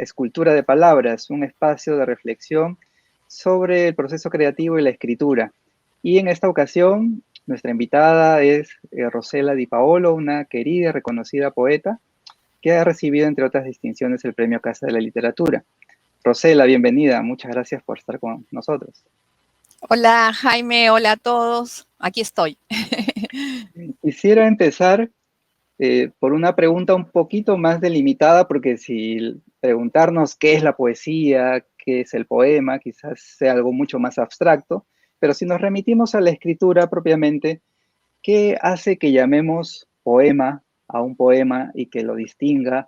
Escultura de Palabras, un espacio de reflexión sobre el proceso creativo y la escritura. Y en esta ocasión, nuestra invitada es Rosela Di Paolo, una querida y reconocida poeta que ha recibido, entre otras distinciones, el Premio Casa de la Literatura. Rosela, bienvenida. Muchas gracias por estar con nosotros. Hola Jaime, hola a todos. Aquí estoy. Quisiera empezar por una pregunta un poquito más delimitada, porque si preguntarnos qué es la poesía, qué es el poema, quizás sea algo mucho más abstracto, pero si nos remitimos a la escritura propiamente, ¿qué hace que llamemos poema a un poema y que lo distinga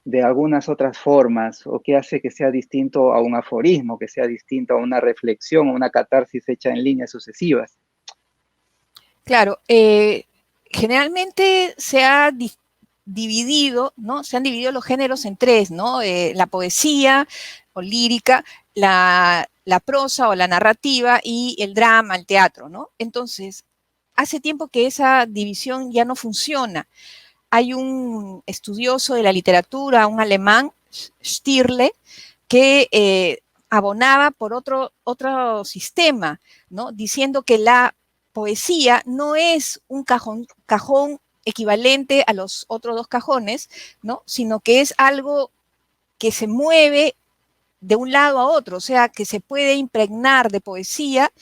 de algunas otras formas? ¿O qué hace que sea distinto a un aforismo, que sea distinto a una reflexión, a una catarsis hecha en líneas sucesivas? Claro, generalmente se ha dividido, ¿no? Se han dividido los géneros en tres, ¿no? La poesía o lírica, la prosa o la narrativa y el drama, el teatro, ¿no? Entonces, hace tiempo que esa división ya no funciona. Hay un estudioso de la literatura, un alemán, Stirle, que abonaba por otro sistema, ¿no? Diciendo que la poesía no es un cajón equivalente a los otros dos cajones, ¿no? Sino que es algo que se mueve de un lado a otro, o sea, que se puede impregnar de poesía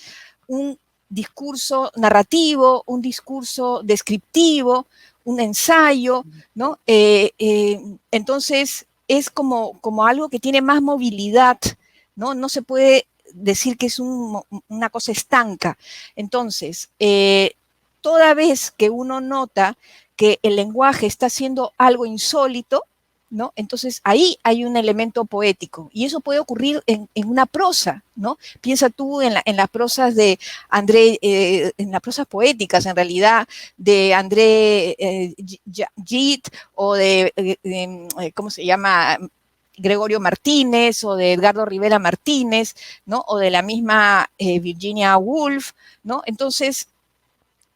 un discurso narrativo, un discurso descriptivo, un ensayo, ¿no? Entonces es como algo que tiene más movilidad, ¿no? No se puede decir que es una cosa estanca. Entonces, toda vez que uno nota que el lenguaje está haciendo algo insólito, ¿no? Entonces ahí hay un elemento poético y eso puede ocurrir en una prosa, ¿no? Piensa tú en las prosas de André, en las prosas poéticas en realidad, de André Gide o ¿cómo se llama? Gregorio Martínez o de Edgardo Rivera Martínez, ¿no? O de la misma Virginia Woolf, ¿no? Entonces,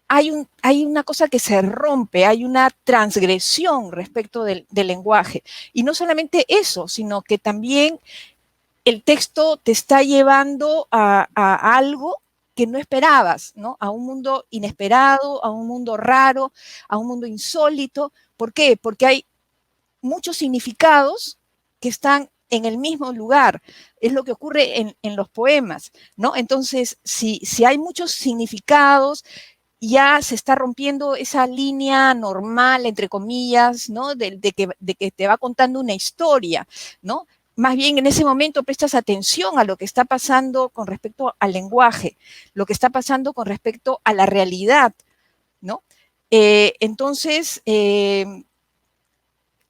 hay una cosa que se rompe, hay una transgresión respecto del lenguaje. Y no solamente eso, sino que también el texto te está llevando a algo que no esperabas, ¿no? A un mundo inesperado, a un mundo raro, a un mundo insólito. ¿Por qué? Porque hay muchos significados que están en el mismo lugar. Es lo que ocurre en los poemas, ¿no? Entonces, si hay muchos significados, ya se está rompiendo esa línea normal, entre comillas, ¿no? De que te va contando una historia, ¿no? Más bien en ese momento prestas atención a lo que está pasando con respecto al lenguaje, lo que está pasando con respecto a la realidad, ¿no? Entonces,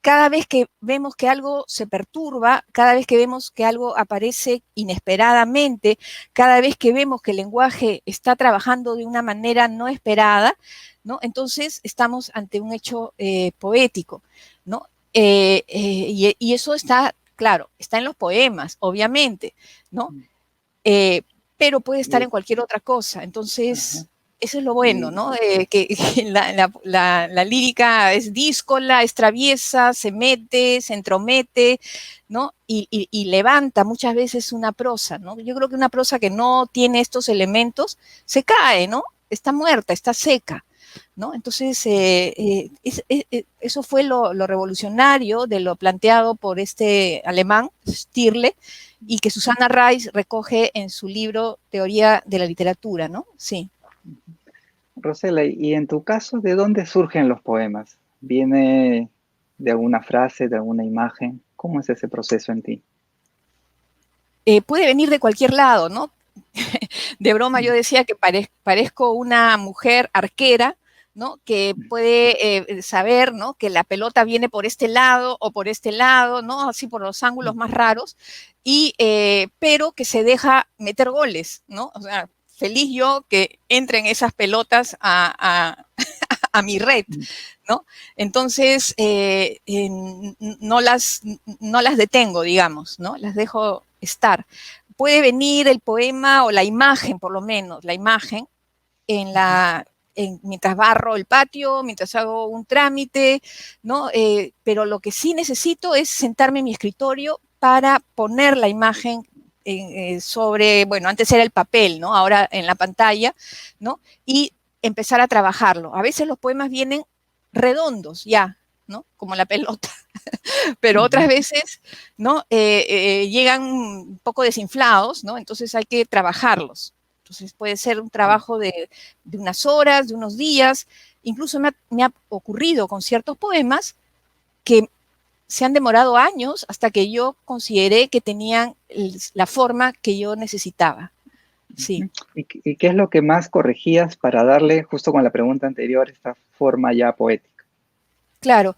cada vez que vemos que algo se perturba, cada vez que vemos que algo aparece inesperadamente, cada vez que vemos que el lenguaje está trabajando de una manera no esperada, ¿no? Entonces estamos ante un hecho poético, ¿no? Y eso está, claro, está en los poemas, obviamente, ¿no? Pero puede estar Y, en cualquier otra cosa. Entonces, ajá, eso es lo bueno, y, ¿no? Que la lírica es díscola, es traviesa, se mete, se entromete, ¿no? Y levanta muchas veces una prosa, ¿no? Yo creo que una prosa que no tiene estos elementos se cae, ¿no? Está muerta, está seca, ¿no? Entonces, eso fue lo revolucionario de lo planteado por este alemán, Stirle, y que Susana Rice recoge en su libro Teoría de la Literatura, ¿no? Sí. Rosela, y en tu caso, ¿de dónde surgen los poemas? ¿Viene de alguna frase, de alguna imagen? ¿Cómo es ese proceso en ti? Puede venir de cualquier lado, ¿no? De broma yo decía que parezco una mujer arquera, ¿no? Que puede saber, ¿no? Que la pelota viene por este lado o por este lado, ¿no? Así por los ángulos más raros, pero que se deja meter goles, ¿no? O sea, feliz yo que entren esas pelotas a mi red, ¿no? Entonces, no las detengo, digamos, ¿no? Las dejo estar. Puede venir el poema o la imagen, por lo menos, la imagen, mientras barro el patio, mientras hago un trámite, ¿no? Pero lo que sí necesito es sentarme en mi escritorio para poner la imagen sobre, bueno, antes era el papel, ¿no? Ahora en la pantalla, ¿no? Y empezar a trabajarlo. A veces los poemas vienen redondos ya, ¿no? Como la pelota. Pero otras veces, ¿no? Llegan un poco desinflados, ¿no? Entonces hay que trabajarlos. Entonces puede ser un trabajo de unas horas, de unos días. Incluso me ha ocurrido con ciertos poemas que se han demorado años hasta que yo consideré que tenían la forma que yo necesitaba. Sí. ¿Y qué es lo que más corregías para darle, justo con la pregunta anterior, esta forma ya poética? Claro.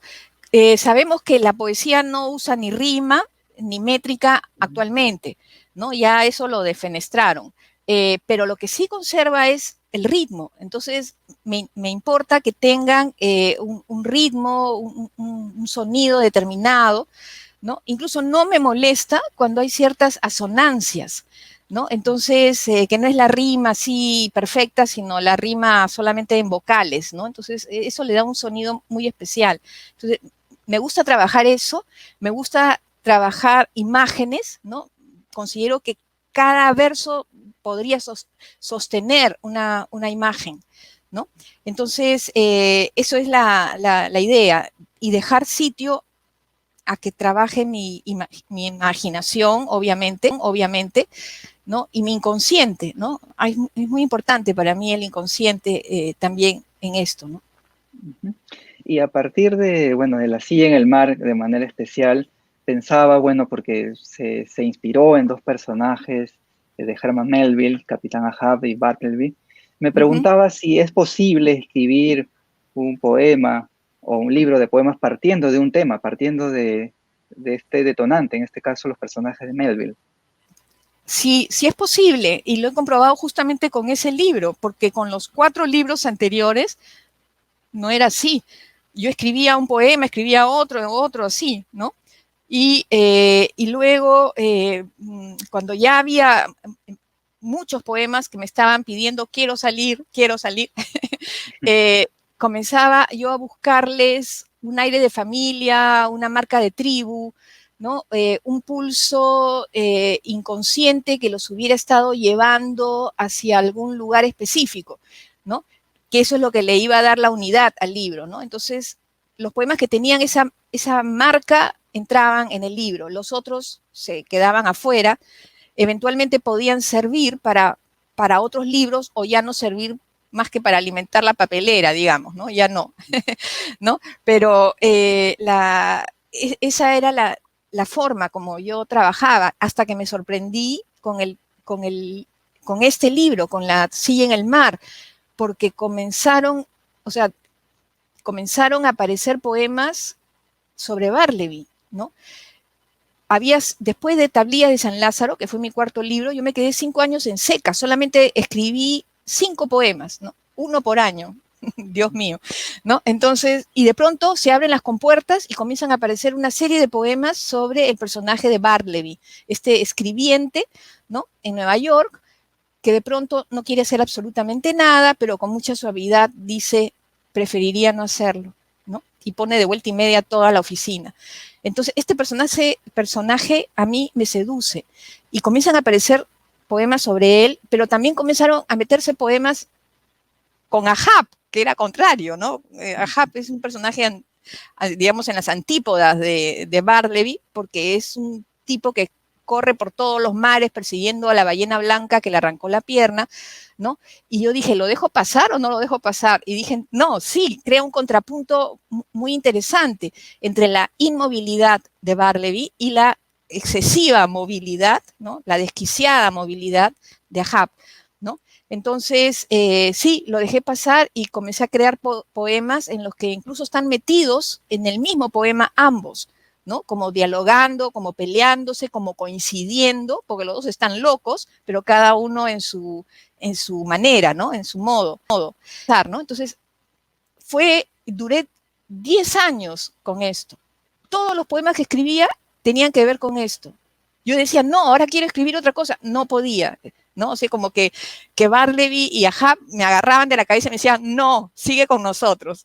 Sabemos que la poesía no usa ni rima ni métrica actualmente, ¿no? Ya eso lo defenestraron. Pero lo que sí conserva es el ritmo. Entonces, me importa que tengan un ritmo, un sonido determinado, ¿no? Incluso no me molesta cuando hay ciertas asonancias, ¿no? Entonces, que no es la rima así perfecta, sino la rima solamente en vocales, ¿no? Entonces, eso le da un sonido muy especial. Entonces, me gusta trabajar eso, me gusta trabajar imágenes, ¿no? Considero que cada verso podría sostener una imagen, ¿no? Entonces, eso es la idea, y dejar sitio a que trabaje mi imaginación, obviamente, ¿no? Y mi inconsciente, ¿no? Es muy importante para mí el inconsciente también en esto, ¿no? Y a partir de, bueno, de La silla en el mar, de manera especial, pensaba, bueno, porque se inspiró en dos personajes de Herman Melville, Capitán Ahab y Bartleby, me preguntaba si es posible escribir un poema o un libro de poemas partiendo de un tema, partiendo de este detonante, en este caso los personajes de Melville. Sí, sí es posible, y lo he comprobado justamente con ese libro, porque con los 4 libros anteriores no era así. Yo escribía un poema, escribía otro así, ¿no? Y luego, cuando ya había muchos poemas que me estaban pidiendo, quiero salir, comenzaba yo a buscarles un aire de familia, una marca de tribu, ¿no? Un pulso inconsciente que los hubiera estado llevando hacia algún lugar específico, ¿no? Que eso es lo que le iba a dar la unidad al libro, ¿no? Entonces, los poemas que tenían esa marca entraban en el libro, los otros se quedaban afuera, eventualmente podían servir para otros libros o ya no servir más que para alimentar la papelera, digamos, ¿no? Ya no, ¿no? Pero esa era la forma como yo trabajaba, hasta que me sorprendí con este libro, con La silla en el mar, porque comenzaron a aparecer poemas sobre Bartleby, ¿no? Después de Tablillas de San Lázaro, que fue mi 4.º libro, yo me quedé 5 años en seca, solamente escribí 5 poemas, ¿no? 1 por año, Dios mío, ¿no? Entonces, y de pronto se abren las compuertas y comienzan a aparecer una serie de poemas sobre el personaje de Bartleby, este escribiente, ¿no? En Nueva York, que de pronto no quiere hacer absolutamente nada, pero con mucha suavidad dice, preferiría no hacerlo, ¿no? Y pone de vuelta y media toda la oficina. Entonces, este personaje a mí me seduce y comienzan a aparecer poemas sobre él, pero también comenzaron a meterse poemas con Ahab, que era contrario, ¿no? Ahab es un personaje, digamos, en las antípodas de Bartleby, porque es un tipo que corre por todos los mares persiguiendo a la ballena blanca que le arrancó la pierna, ¿no? Y yo dije, ¿lo dejo pasar o no lo dejo pasar? Y dije, no, sí, crea un contrapunto muy interesante entre la inmovilidad de Bartleby y la excesiva movilidad, ¿no? La desquiciada movilidad de Ahab, ¿no? Entonces, sí, lo dejé pasar y comencé a crear poemas en los que incluso están metidos en el mismo poema ambos, ¿no? Como dialogando, como peleándose, como coincidiendo, porque los dos están locos, pero cada uno en su manera, ¿no? En su modo, ¿no? Entonces, duré 10 años con esto. Todos los poemas que escribía tenían que ver con esto. Yo decía, no, ahora quiero escribir otra cosa. No podía, ¿no? O sea, como que Bartleby y Ahab me agarraban de la cabeza y me decían, no, sigue con nosotros,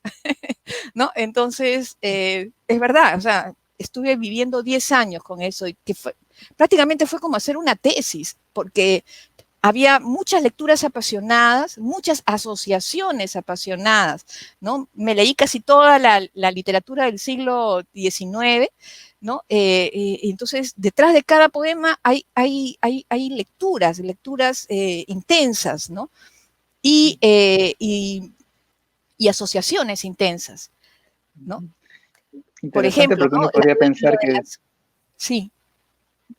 ¿no? Entonces, es verdad, o sea, estuve viviendo 10 años con eso, y que prácticamente fue como hacer una tesis, porque había muchas lecturas apasionadas, muchas asociaciones apasionadas, ¿no? Me leí casi toda la literatura del siglo XIX, ¿no? Entonces, detrás de cada poema hay lecturas intensas, ¿no? Y, y asociaciones intensas, ¿no? Por Interesante ejemplo, porque ¿no? uno podría pensar que, Sí.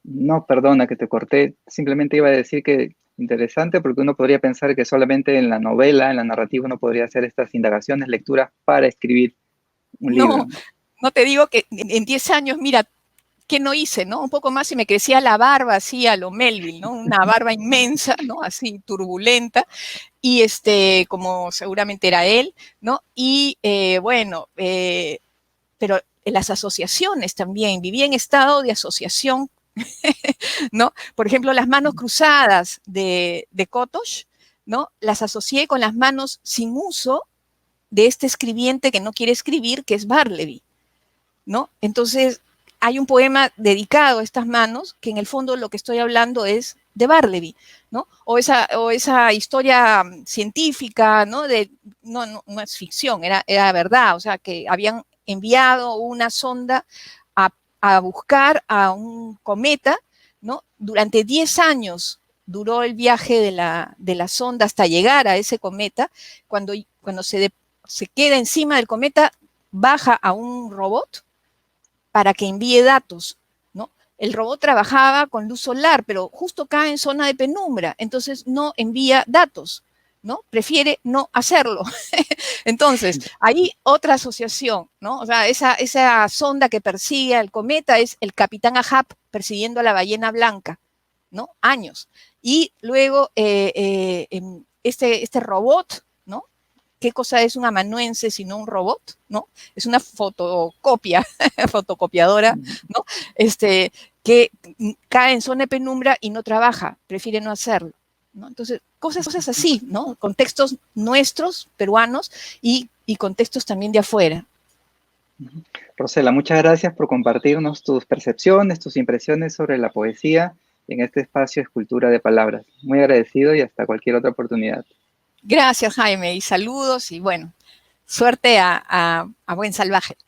no, perdona que te corté, simplemente iba a decir que interesante porque uno podría pensar que solamente en la novela, en la narrativa, uno podría hacer estas indagaciones, lecturas para escribir un libro, No, ¿no? no te digo que en 10 años, mira, ¿qué no hice, no? Un poco más y me crecía la barba así a lo Melville, ¿no? Una barba inmensa, ¿no? Así turbulenta, y como seguramente era él, ¿no? Y bueno, pero las asociaciones también, vivía en estado de asociación, ¿no? Por ejemplo, las manos cruzadas de Kotosh, ¿no? Las asocié con las manos sin uso de este escribiente que no quiere escribir, que es Barleby, ¿no? Entonces, hay un poema dedicado a estas manos, que en el fondo lo que estoy hablando es de Barleby, ¿no? O esa historia científica, ¿no? No es ficción, era verdad, o sea, que habían enviado una sonda a buscar a un cometa, ¿no? Durante 10 años duró el viaje de la sonda hasta llegar a ese cometa. Cuando se queda encima del cometa, baja a un robot para que envíe datos, ¿no? El robot trabajaba con luz solar, pero justo cae en zona de penumbra, entonces no envía datos, ¿no? Prefiere no hacerlo. Entonces, ahí otra asociación, ¿no? O sea, esa sonda que persigue al cometa es el capitán Ahab persiguiendo a la ballena blanca, ¿no? Años. Y luego este robot, ¿no? ¿Qué cosa es un amanuense sino un robot? ¿No? Es una fotocopia, fotocopiadora, ¿no? Que cae en zona de penumbra y no trabaja, prefiere no hacerlo, ¿no? Entonces, cosas así, ¿no? Contextos nuestros, peruanos, y contextos también de afuera. Rosela, muchas gracias por compartirnos tus percepciones, tus impresiones sobre la poesía en este espacio Escultura de Palabras. Muy agradecido y hasta cualquier otra oportunidad. Gracias, Jaime, y saludos, y bueno, suerte a Buen Salvaje.